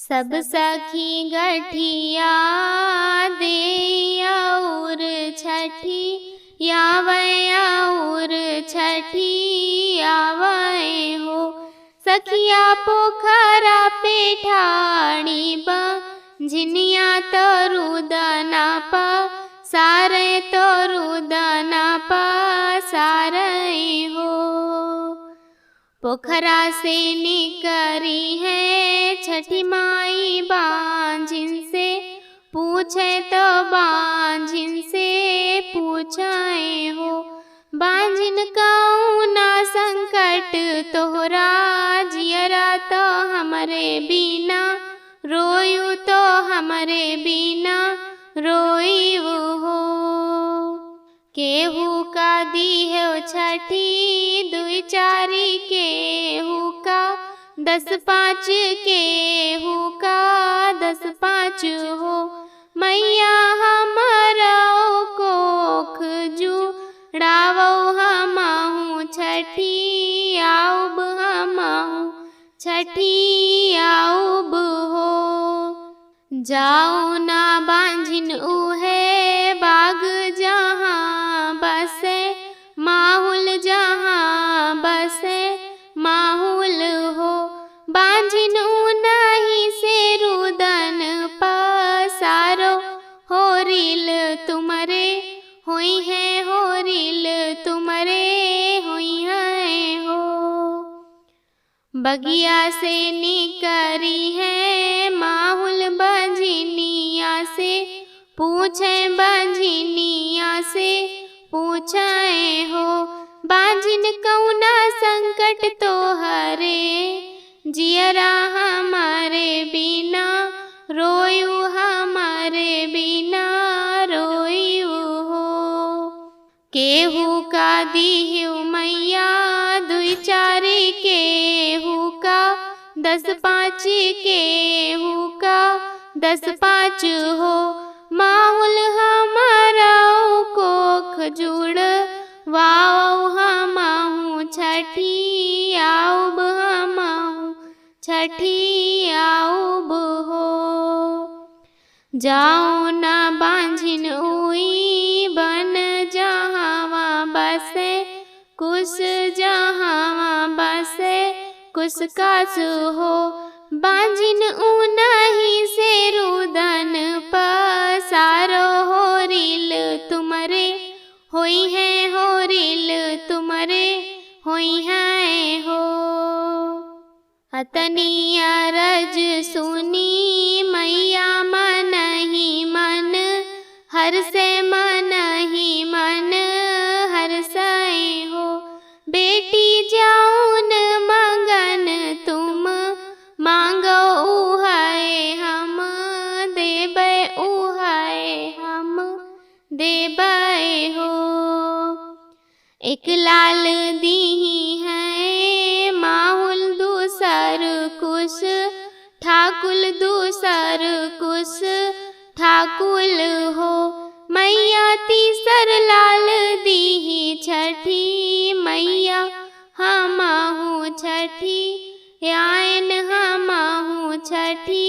सब सखी गठिया दे और छठी और छठी आवे हो। सखिया पोखरा पे ठाणी झिनिया तरुदना पा सारे तरुदना पा सारे हो। पोखरा से निकरी है छठी माई बांझिन से पूछे तो बांझिन से पूछे हो। बांझिन कौना संकट तोहरा जियरा तो हमरे बिना रोयू तो हमरे बिना रोईव हो। केहू का दी है छठी दुई चारी केहू का 10-5 केहू का 10-5 हो। मैया हमारा कोख जुड़ावो हमहु छठी आउब हमहु छठी आउब हो। जाओ ना बांझिन उहे बाग जहाँ बसे माहुल जहाँ बसे माहुल हो। बांझिन नहीं से रुदन पसारो होरिल तुमरे होई है होरिल तुमरे होई है हो। बगिया से निकरी है माहुल बंझिनिया से पूछे बंझिनिया से पूछे हो। बांझिन कौना संकट तो हरे जियरा हमारे बिना रोयू हमारे बिना रोयू हो। केहू का दीहु मैया दुई चारी केहू का 10-5 केहू का 10-5 हो। माहुल हमारा कोख जुड़ वाओ हमहु छठी आउब हमहु छठी आउब हो। जाओ ना बांझिन उई बन जहाँ बसे कुस जहाँ बसे कुस कास हो। बांझिन नहीं से रुदन पसारो होरिल तुमरे होई है होरिल तुमरे होई है हो। अतनी अरज सुनी मैया मन ही मन हर से मन ही मन हर से हो। बेटी जाऊन मंगन तुम मांगो उहाए हम देबै उहाए हम देबै हो। एक लाल दीही है माहुल दूसर कुश ठाकुल दूसर कुश ठाकुल हो। मैया तीसर लाल दीही छठी मैया हमहु छठी आयन हमहु छठी